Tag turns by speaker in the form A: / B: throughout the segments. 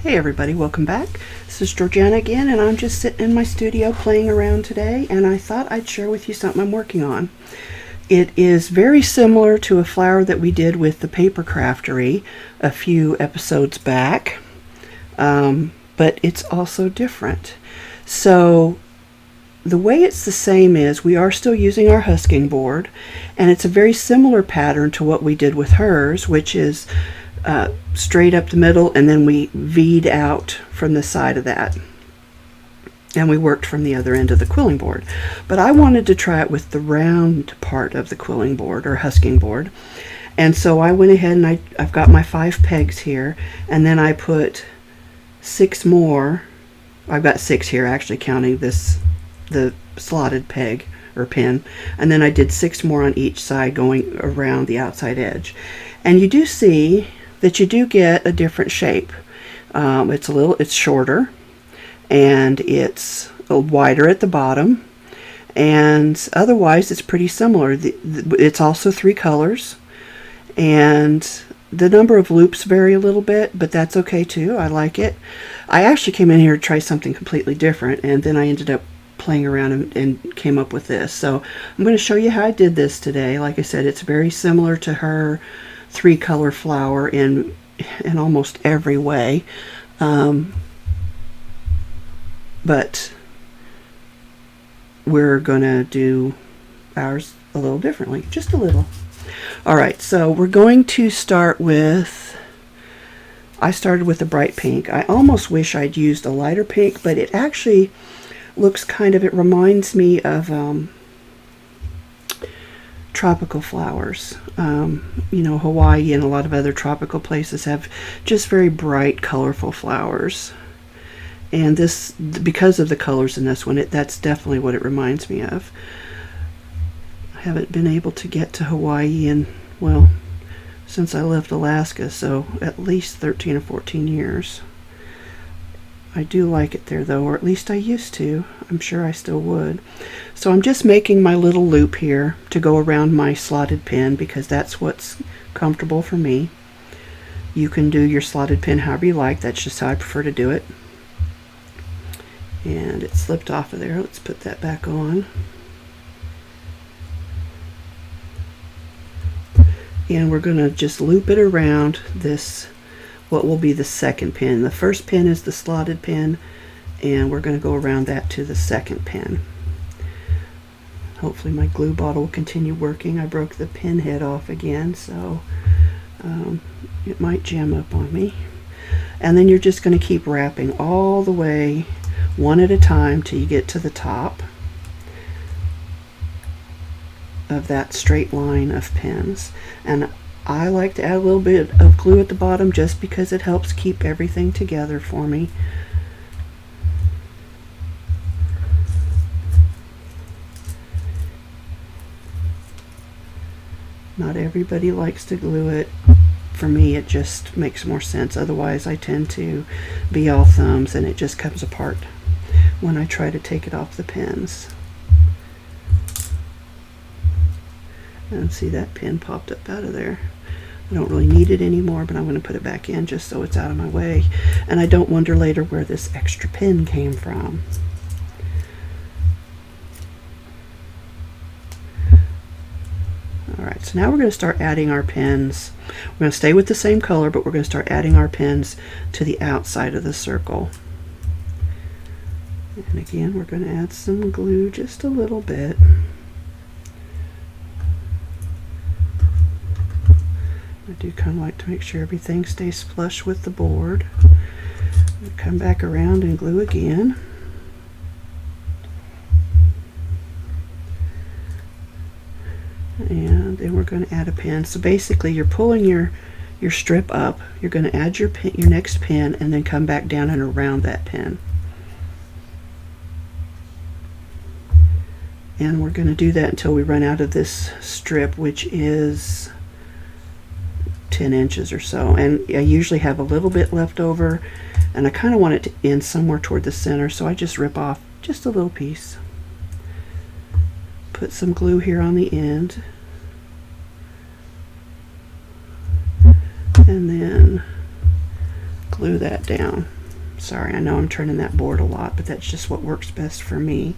A: Hey everybody, welcome back. This is Georgiana again, and I'm just sitting in my studio playing around today, and I thought I'd share with you something I'm working on. It is very similar to a flower that we did with the paper Craftery a few episodes back, but it's also different. So the way it's the same is we are still using our Husking Board, and it's a very similar pattern to what we did with hers, which is straight up the middle, and then we V'd out from the side of that, and we worked from the other end of the quilling board. But I wanted to try it with the round part of the quilling board or Husking Board, and so I went ahead and I've got my 5 pegs here, and then I put 6 more. I've got 6 here actually, counting the slotted peg or pin, and then I did 6 more on each side going around the outside edge. And you do see that you do get a different shape. It's shorter, and it's wider at the bottom, and otherwise it's pretty similar. It's also 3 colors, and the number of loops vary a little bit, but that's okay too. I like it. I actually came in here to try something completely different, and then I ended up playing around and came up with this. So I'm going to show you how I did this today. Like I said, it's very similar to her 3-color flower in almost every way, but we're gonna do ours a little differently, just a little. Alright, so we're going to start with, I started with a bright pink. I almost wish I'd used a lighter pink, but it actually looks it reminds me of tropical flowers. You know, Hawaii and a lot of other tropical places have just very bright, colorful flowers. And this, because of the colors in this one, that's definitely what it reminds me of. I haven't been able to get to Hawaii in, well, since I left Alaska, so at least 13 or 14 years. I do like it there though, or at least I used to. I'm sure I still would. So I'm just making my little loop here to go around my slotted pin because that's what's comfortable for me. You can do your slotted pin however you like. That's just how I prefer to do it. And it slipped off of there. Let's put that back on. And we're going to just loop it around this, what will be the second pin. The first pin is the slotted pin, and we're going to go around that to the second pin. Hopefully my glue bottle will continue working. I broke the pin head off again, so it might jam up on me. And then you're just going to keep wrapping all the way, one at a time, till you get to the top of that straight line of pins. And I like to add a little bit of glue at the bottom just because it helps keep everything together for me. Not everybody likes to glue it. For me, it just makes more sense. Otherwise, I tend to be all thumbs and it just comes apart when I try to take it off the pins. And see, that pin popped up out of there. I don't really need it anymore, but I'm going to put it back in just so it's out of my way. And I don't wonder later where this extra pin came from. Alright, so now we're going to start adding our pins. We're going to stay with the same color, but we're going to start adding our pins to the outside of the circle. And again, we're going to add some glue, just a little bit. I do kind of like to make sure everything stays flush with the board. Come back around and glue again. And then we're going to add a pin. So basically you're pulling your strip up, you're going to add your next pin, and then come back down and around that pin. And we're going to do that until we run out of this strip, which is 10 inches or so. And I usually have a little bit left over, and I kind of want it to end somewhere toward the center, so I just rip off just a little piece. Put some glue here on the end, and then glue that down. Sorry, I know I'm turning that board a lot, but that's just what works best for me.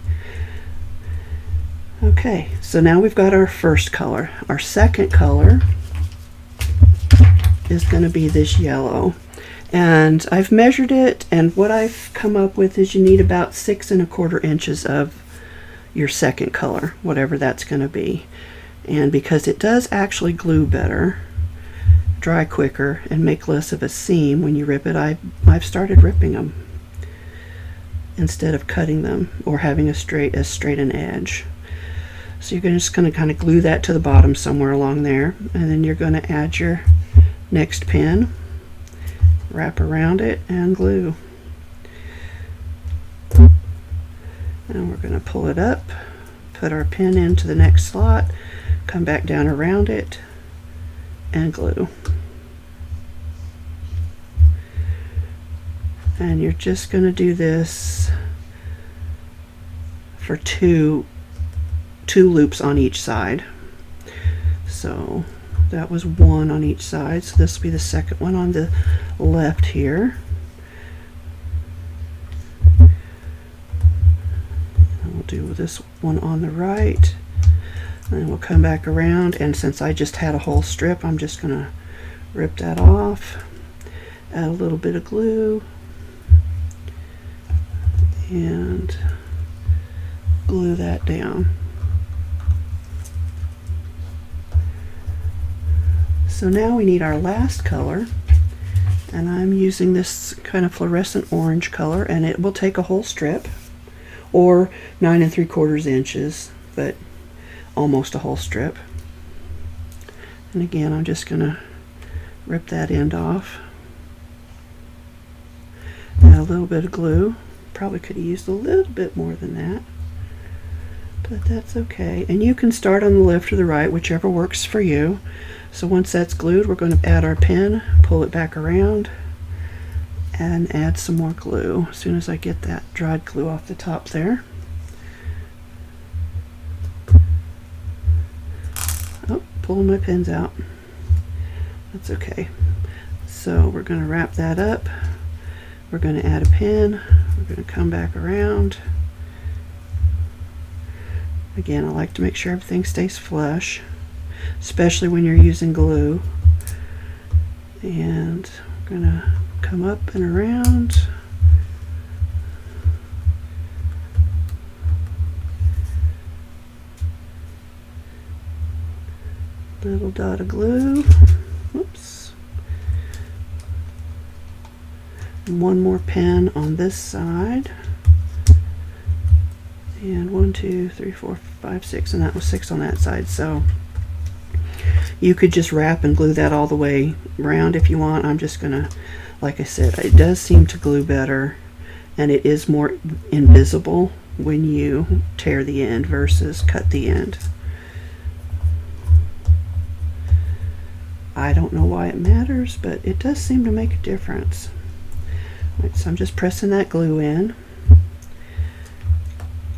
A: Okay, so now we've got our first color. Our second color is going to be this yellow. And I've measured it, and what I've come up with is you need about 6 1/4 inches of your second color, whatever that's going to be. And because it does actually glue better, dry quicker, and make less of a seam when you rip it, I've started ripping them instead of cutting them or having as straight an edge. So you're just going to kind of glue that to the bottom somewhere along there, and then you're going to add your next pin, wrap around it, and glue. And we're going to pull it up, put our pin into the next slot, come back down around it, and glue. And you're just going to do this for two loops on each side. So that was one on each side, so this will be the second one on the left here. And we'll do this one on the right, and then we'll come back around, and since I just had a whole strip, I'm just going to rip that off, add a little bit of glue, and glue that down. So now we need our last color, and I'm using this kind of fluorescent orange color, and it will take a whole strip, or 9 3/4 inches, but almost a whole strip. And again, I'm just going to rip that end off, add a little bit of glue. Probably could have used a little bit more than that, but that's okay. And you can start on the left or the right, whichever works for you. So once that's glued, we're going to add our pin, pull it back around, and add some more glue as soon as I get that dried glue off the top there. Oh, pulling my pins out. That's okay. So we're going to wrap that up. We're going to add a pin. We're going to come back around. Again, I like to make sure everything stays flush, especially when you're using glue. And we're going to come up and around. Little dot of glue. Whoops. And one more pin on this side. And 1, 2, 3, 4, 5, 6, and that was 6 on that side. So you could just wrap and glue that all the way around if you want. I'm just gonna, like I said, it does seem to glue better, and it is more invisible when you tear the end versus cut the end. I don't know why it matters, but it does seem to make a difference. Right, so I'm just pressing that glue in.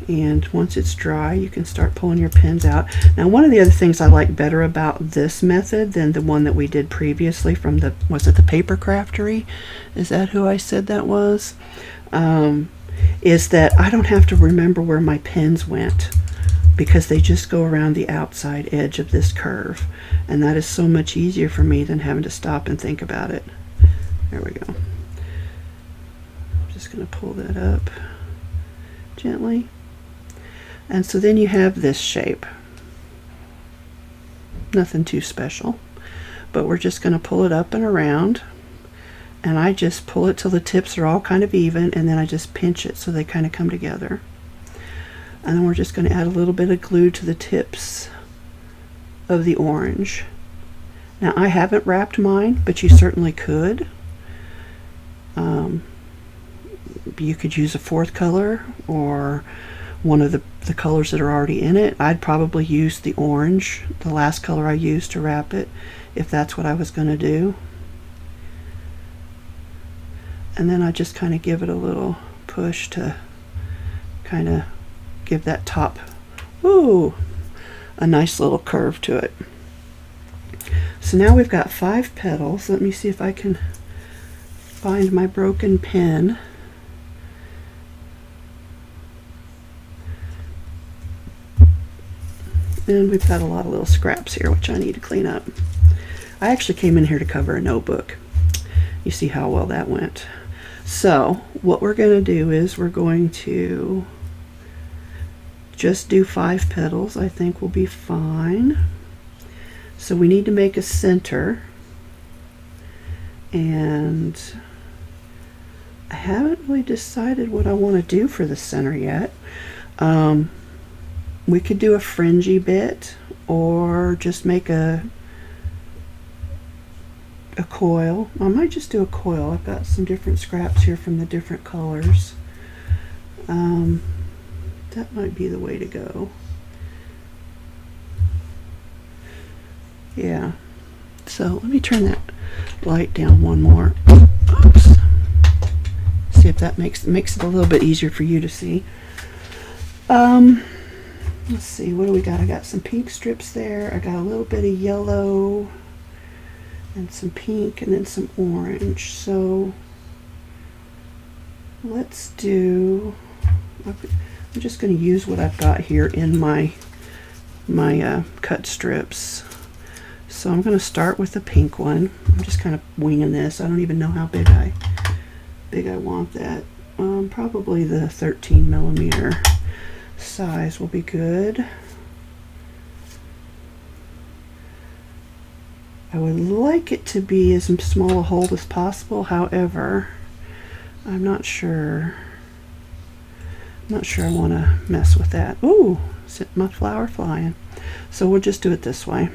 A: And once it's dry, you can start pulling your pins out. Now, one of the other things I like better about this method than the one that we did previously from the, was it the Paper Craftery? Is that who I said that was? Is that I don't have to remember where my pins went, because they just go around the outside edge of this curve. And that is so much easier for me than having to stop and think about it. There we go. I'm just going to pull that up gently. And so then you have this shape. Nothing too special, but we're just going to pull it up and around, and I just pull it till the tips are all kind of even, and then I just pinch it so they kind of come together. And then we're just going to add a little bit of glue to the tips of the orange. Now, I haven't wrapped mine, but you certainly could. You could use a fourth color or one of the colors that are already in it. I'd probably use the orange, the last color I used, to wrap it, if that's what I was going to do. And then I just kind of give it a little push to kind of give that top, ooh, a nice little curve to it. So now we've got 5 petals. Let me see if I can find my broken pen. And we've got a lot of little scraps here, which I need to clean up. I actually came in here to cover a notebook. You see how well that went. So what we're going to do is we're going to just do 5 petals. I think will be fine. So we need to make a center. And I haven't really decided what I want to do for the center yet. We could do a fringy bit or just make a coil. I might just do a coil. I've got some different scraps here from the different colors. That might be the way to go. Yeah. So let me turn that light down one more. Oops. See if that makes it a little bit easier for you to see. Let's see, what do we got? I got some pink strips there. I got a little bit of yellow and some pink and then some orange. So let's do, I'm just going to use what I've got here in my cut strips. So I'm going to start with the pink one. I'm just kind of winging this. I don't even know how big I want that. Probably the 13 millimeter size will be good. I would like it to be as small a hole as possible. However, I'm not sure. I want to mess with that. Ooh, set my flower flying. So we'll just do it this way.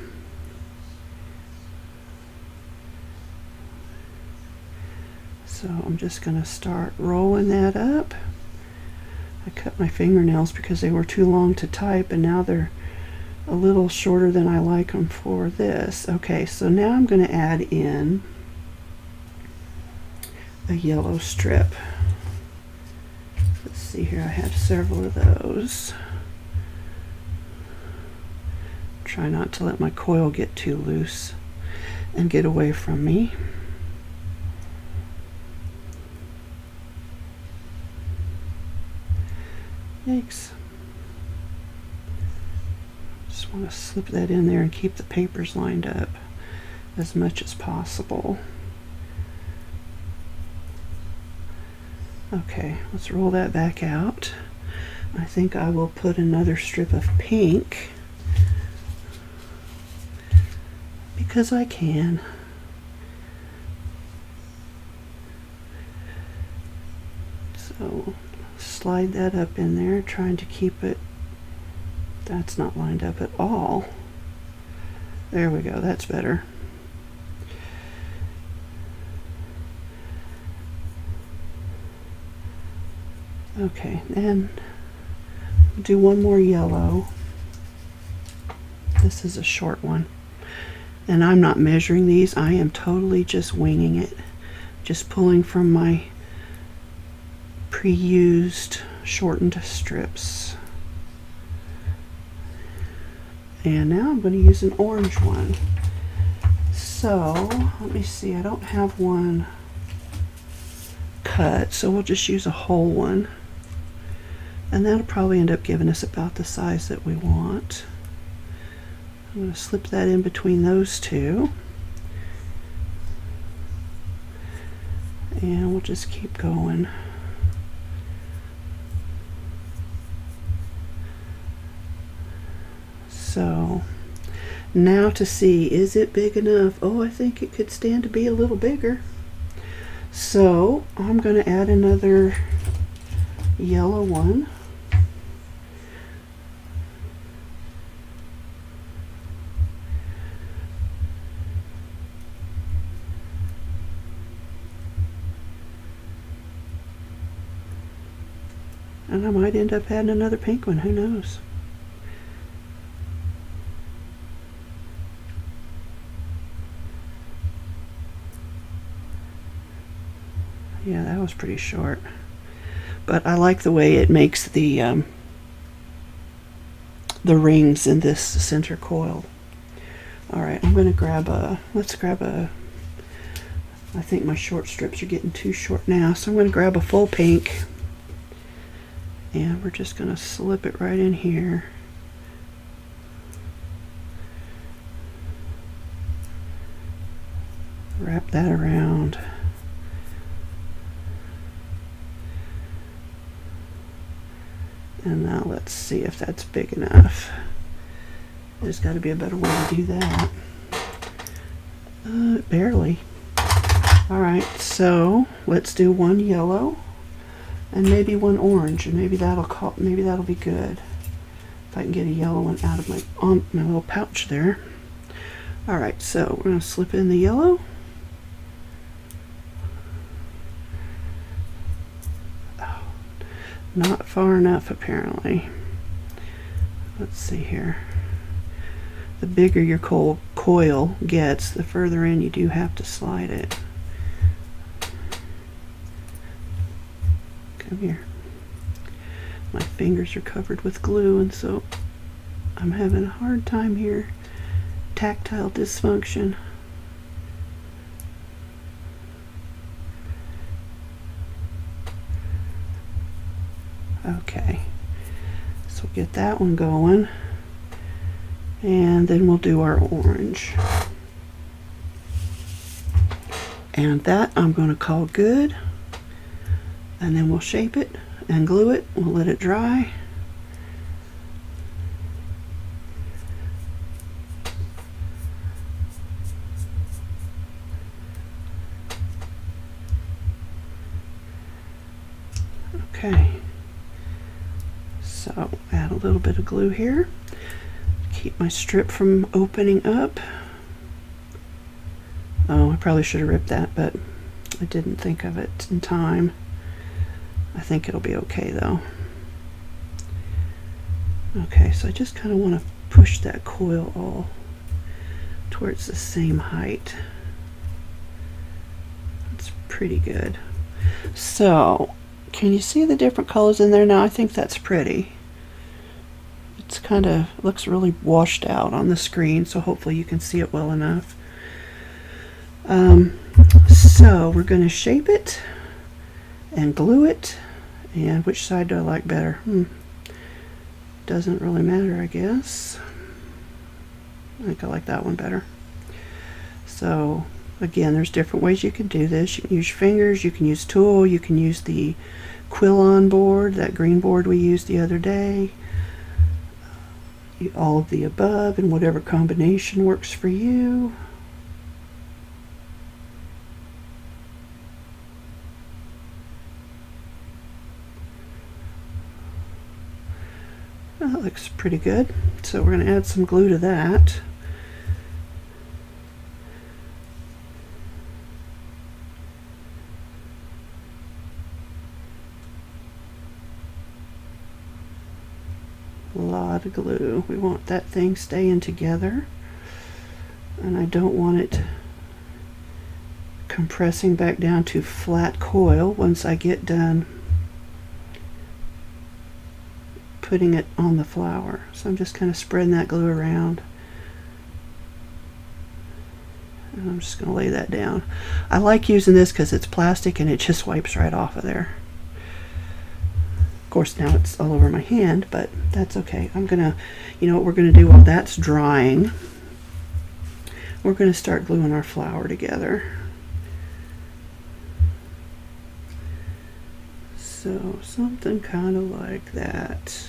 A: So I'm just going to start rolling that up. I cut my fingernails because they were too long to type, and now they're a little shorter than I like them for this. Okay, so now I'm going to add in a yellow strip. Let's see here, I have several of those. Try not to let my coil get too loose and get away from me. Yikes. Just want to slip that in there and keep the papers lined up as much as possible. Okay, let's roll that back out. I think I will put another strip of pink because I can. So slide that up in there, trying to keep it, that's not lined up at all. There we go, that's better. Okay, and do one more yellow. This is a short one. And I'm not measuring these, I am totally just winging it. Just pulling from my pre-used shortened strips. And now I'm going to use an orange one. So let me see, I don't have one cut, so we'll just use a whole one. And that'll probably end up giving us about the size that we want. I'm going to slip that in between those two. And we'll just keep going. So now to see, is it big enough? Oh, I think it could stand to be a little bigger. So I'm going to add another yellow one. And I might end up adding another pink one, who knows? Yeah, that was pretty short. But I like the way it makes the rings in this center coil. Alright, I'm going to grab a, let's grab a I think my short strips are getting too short now, so I'm going to grab a full pink and we're just going to slip it right in here. Wrap that around. And now let's see if that's big enough. There's got to be a better way to do that. Barely. Alright, so let's do one yellow and maybe one orange, and maybe that'll be good. If I can get a yellow one out of my little pouch there. Alright, so we're going to slip in the yellow. Oh, not far enough apparently. Let's see here. The bigger your coil gets, the further in you do have to slide it. Come here. My fingers are covered with glue, and so I'm having a hard time here. Tactile dysfunction. Okay, so get that one going, and then we'll do our orange. And that I'm going to call good, and then we'll shape it and glue it. We'll let it dry. Okay, so add a little bit of glue here. Keep my strip from opening up. Oh, I probably should have ripped that, but I didn't think of it in time. I think it'll be okay though. Okay, so I just kind of want to push that coil all towards the same height. That's pretty good. So, can you see the different colors in there now? I think that's pretty. It's kind of looks really washed out on the screen, so hopefully you can see it well enough. So we're going to shape it and glue it. And which side do I like better? Doesn't really matter, I guess. I think I like that one better. So again, there's different ways you can do this. You can use your fingers, you can use tool, you can use the Quilling board, that green board we used the other day. All of the above, and whatever combination works for you. Well, that looks pretty good. So we're going to add some glue to that. A lot of glue. We want that thing staying together, and I don't want it compressing back down to flat coil once I get done putting it on the flower. So I'm just kind of spreading that glue around, and I'm just going to lay that down. I like using this because it's plastic and it just wipes right off of there. Of course, now it's all over my hand, but that's okay. I'm gonna, you know what we're gonna do while that's drying? We're gonna start gluing our flower together. So something kind of like that.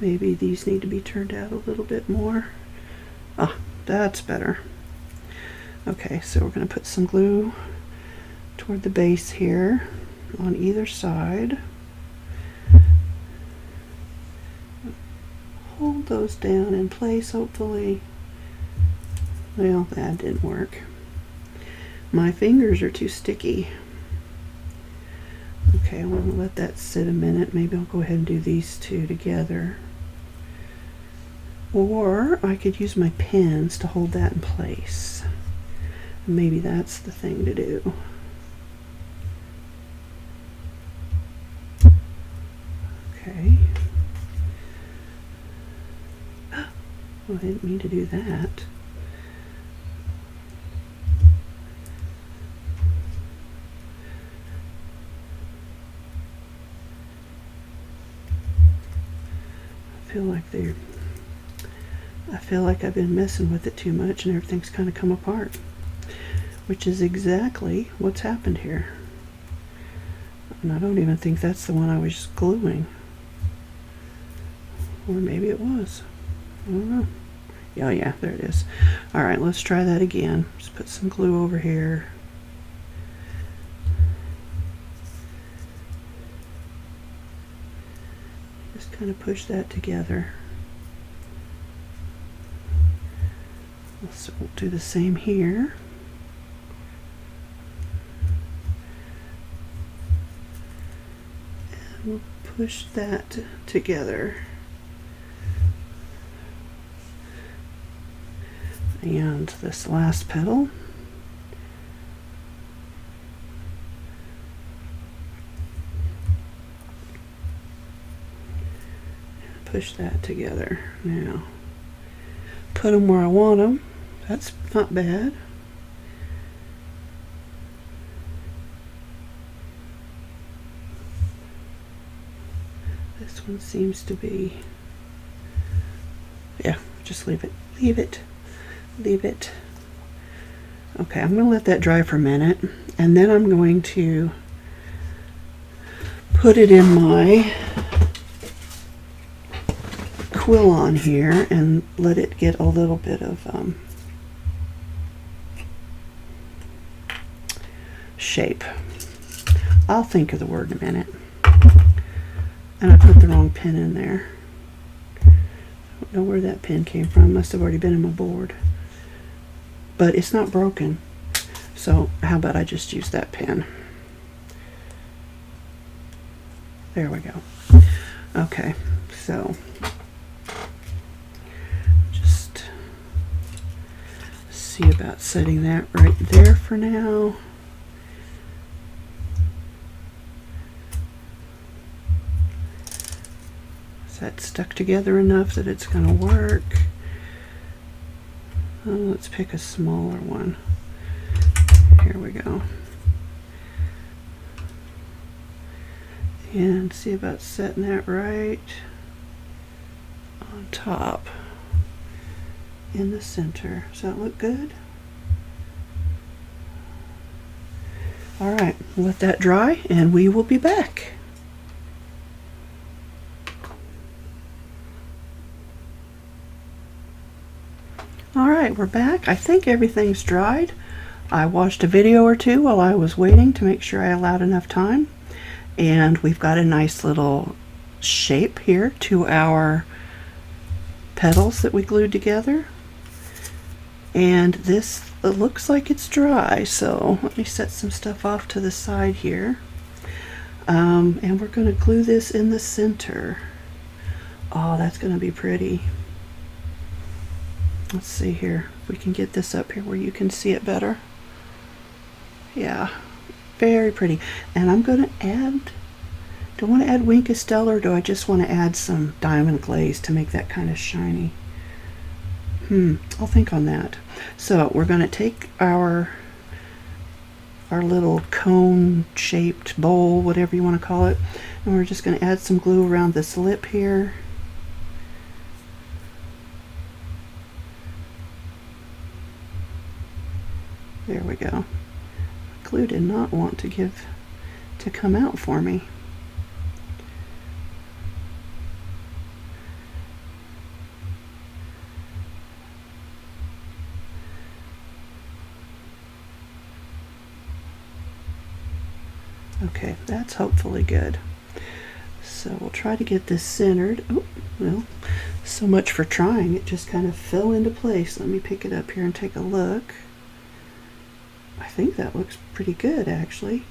A: Maybe these need to be turned out a little bit more. Ah, that's better. Okay, so we're gonna put some glue toward the base here on either side. Hold those down in place, hopefully. Well, that didn't work. My fingers are too sticky. Okay, I'm going to let that sit a minute. Maybe I'll go ahead and do these two together. Or I could use my pins to hold that in place. Maybe that's the thing to do. Okay. Oh, I didn't mean to do that. I feel like I've been messing with it too much and everything's kind of come apart, which is exactly what's happened here. And I don't even think that's the one I was gluing. Or maybe it was. I don't know. Oh yeah, there it is. Alright, let's try that again. Just put some glue over here. Just kind of push that together. So we'll do the same here. And we'll push that together. And this last petal. Push that together. Now, put them where I want them. That's not bad. This one seems to be, yeah, just leave it, leave it, leave it. Okay, I'm going to let that dry for a minute, and then I'm going to put it in my quill on here and let it get a little bit of shape. I'll think of the word in a minute. And I put the wrong pin in there. I don't know where that pin came from. Must have already been in my board. But it's not broken. So how about I just use that pin? There we go. Okay, so just see about setting that right there for now. Is that stuck together enough that it's going to work? Oh, let's pick a smaller one. Here we go. And see about setting that right on top in the center. Does that look good? All right, let that dry and we will be back. All right, we're back. I think everything's dried. I watched a video or two while I was waiting to make sure I allowed enough time. And we've got a nice little shape here to our petals that we glued together. And this looks like it's dry, so let me set some stuff off to the side here. And we're going to glue this in the center. Oh, that's going to be pretty. Let's see here if we can get this up here where you can see it better. Yeah, very pretty. And I'm going to add, do I want to add Wink Estelle or do I just want to add some diamond glaze to make that kind of shiny? I'll think on that. So we're going to take our little cone shaped bowl, whatever you want to call it, and we're just going to add some glue around this lip here. There we go. Glue did not want to come out for me. Okay, that's hopefully good. So we'll try to get this centered. Oh, well, so much for trying. It just kind of fell into place. Let me pick it up here and take a look. I think that looks pretty good actually.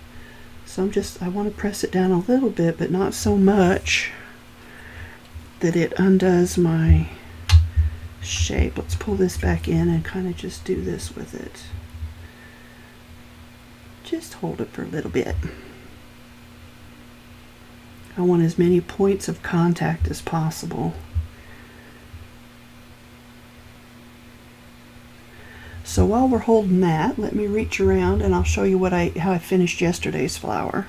A: So I want to press it down a little bit, but not so much that it undoes my shape. Let's pull this back in and kind of just do this with it. Just hold it for a little bit. I want as many points of contact as possible. So while we're holding that, let me reach around and I'll show you how I finished yesterday's flower.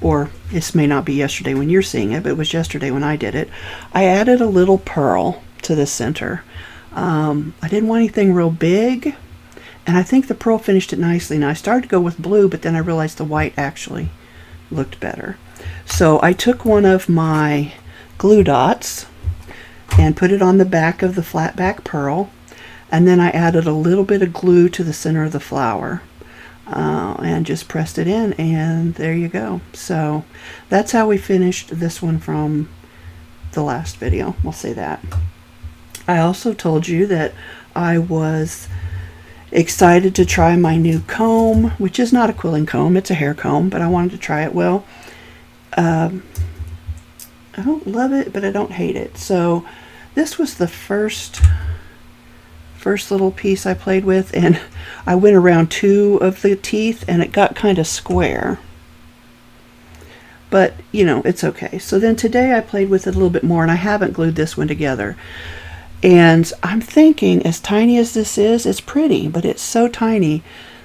A: or this may not be yesterday when you're seeing it, but it was yesterday when I did it, I added a little pearl to the center. I didn't want anything real big, and I think the pearl finished it nicely. Now I started to go with blue, but then I realized the white actually looked better. So I took one of my glue dots and put it on the back of the flat back pearl, and then I added a little bit of glue to the center of the flower, and just pressed it in, and there you go. So that's how we finished this one from the last video. We'll say that. I also told you that I was excited to try my new comb, which is not a quilling comb, it's a hair comb, but I wanted to try it. Well, I don't love it, but I don't hate it. So this was the first little piece I played with, and I went around 2 of the teeth and it got kind of square, but you know, it's okay. So then today I played with it a little bit more, and I haven't glued this one together, and I'm thinking, as tiny as this is, it's pretty, but it's so tiny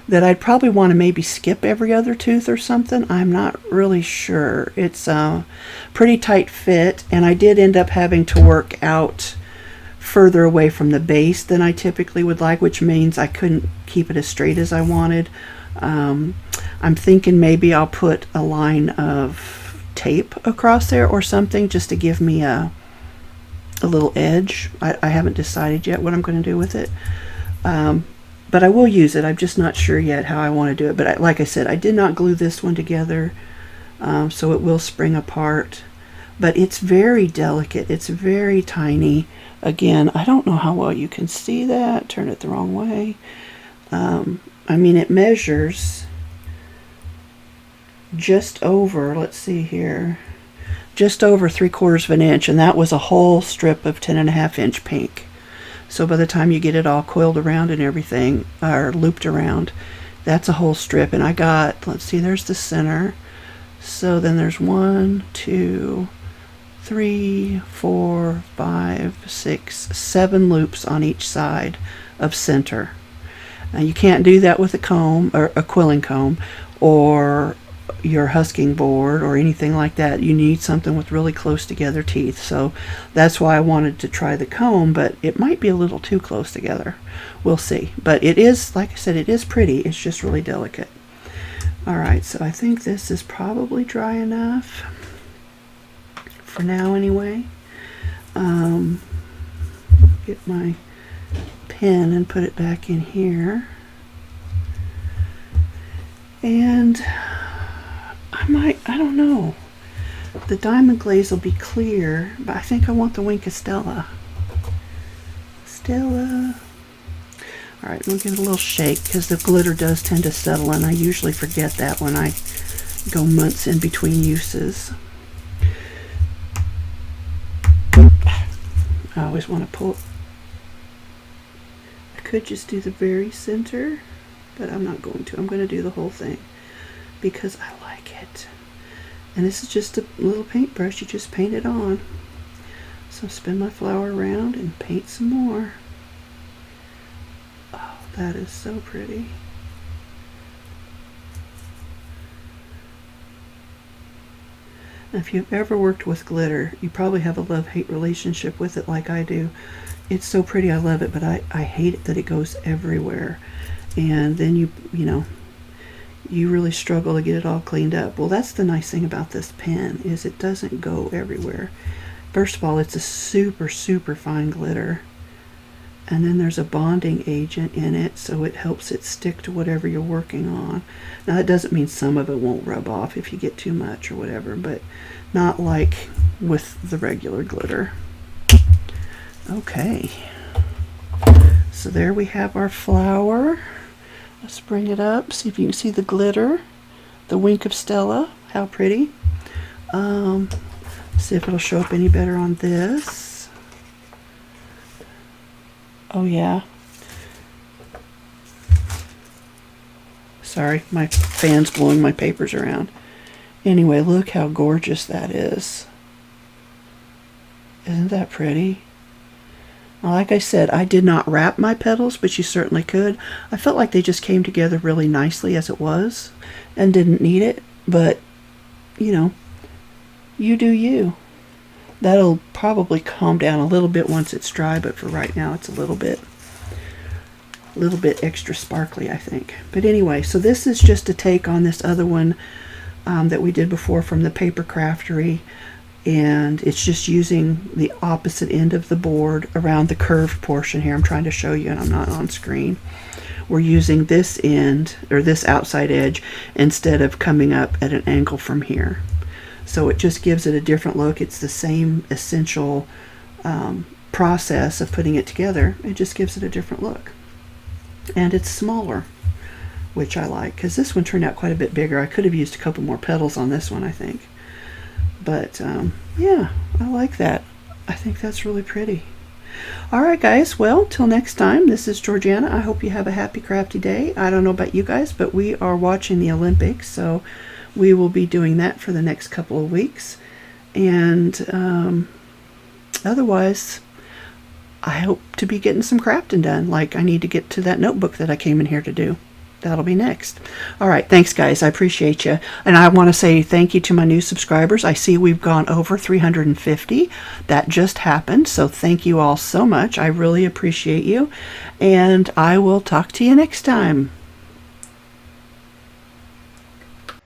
A: that I'd probably want to maybe skip every other tooth or something. I'm not really sure. It's a pretty tight fit, and I did end up having to work out further away from the base than I typically would like, which means I couldn't keep it as straight as I wanted. I'm thinking maybe I'll put a line of tape across there or something just to give me a little edge. I haven't decided yet what I'm going to do with it, but I will use it. I'm just not sure yet how I want to do it. But like I said, I did not glue this one together, so it will spring apart. But it's very delicate. It's very tiny. Again, I don't know how well you can see that. Turn it the wrong way. I mean, it measures just over, let's see here, just over 3/4 of an inch, and that was a whole strip of 10.5 inch pink. So by the time you get it all coiled around and everything, or looped around, that's a whole strip. And I got, let's see, there's the center. So then there's 1, 2, 3, 4, 5, 6, 7 loops on each side of center. Now you can't do that with a comb, or a quilling comb, or your husking board, or anything like that. You need something with really close together teeth. So that's why I wanted to try the comb, but it might be a little too close together. We'll see. But it is, like I said, it is pretty. It's just really delicate. Alright, so I think this is probably dry enough for now anyway. Get my pen and put it back in here. And I don't know. The diamond glaze will be clear, but I think I want the wink of Stella. Stella. Alright, we'll give it a little shake because the glitter does tend to settle, and I usually forget that when I go months in between uses. I always want to pull. I could just do the very center, but I'm not going to. I'm going to do the whole thing because I like it. And this is just a little paintbrush. You just paint it on. So spin my flower around and paint some more. Oh, that is so pretty. Now, if you've ever worked with glitter, you probably have a love-hate relationship with it like I do. It's so pretty, I love it, but I hate it that it goes everywhere. And then you know, you really struggle to get it all cleaned up. Well, that's the nice thing about this pen, is it doesn't go everywhere. First of all, it's a super, super fine glitter. And then there's a bonding agent in it, so it helps it stick to whatever you're working on. Now, that doesn't mean some of it won't rub off if you get too much or whatever, but not like with the regular glitter. Okay. So there we have our flower. Let's bring it up, see if you can see the glitter, the wink of Stella. How pretty. See if it'll show up any better on this. Oh yeah. Sorry, my fan's blowing my papers around. Anyway, look how gorgeous that is. Isn't that pretty? Like I said, I did not wrap my petals, but you certainly could. I felt like they just came together really nicely as it was and didn't need it, but you know, you do you. That'll probably calm down a little bit once it's dry, but for right now it's a little bit extra sparkly, I think. But anyway, so this is just a take on this other one that we did before from the Paper Craftery, and it's just using the opposite end of the board around the curved portion here. I'm trying to show you and I'm not on screen. We're using this end, or this outside edge, instead of coming up at an angle from here. So it just gives it a different look. It's the same essential process of putting it together. It just gives it a different look. And it's smaller, which I like, because this one turned out quite a bit bigger. I could have used a couple more petals on this one, I think. But yeah, I like that. I think that's really pretty. All right, guys. Well, till next time, this is Georgiana. I hope you have a happy crafty day. I don't know about you guys, but we are watching the Olympics, so we will be doing that for the next couple of weeks. And otherwise, I hope to be getting some crafting done. Like, I need to get to that notebook that I came in here to do. That'll be next. All right, thanks, guys. I appreciate you. And I want to say thank you to my new subscribers. I see we've gone over 350. That just happened, so thank you all so much. I really appreciate you. And I will talk to you next time.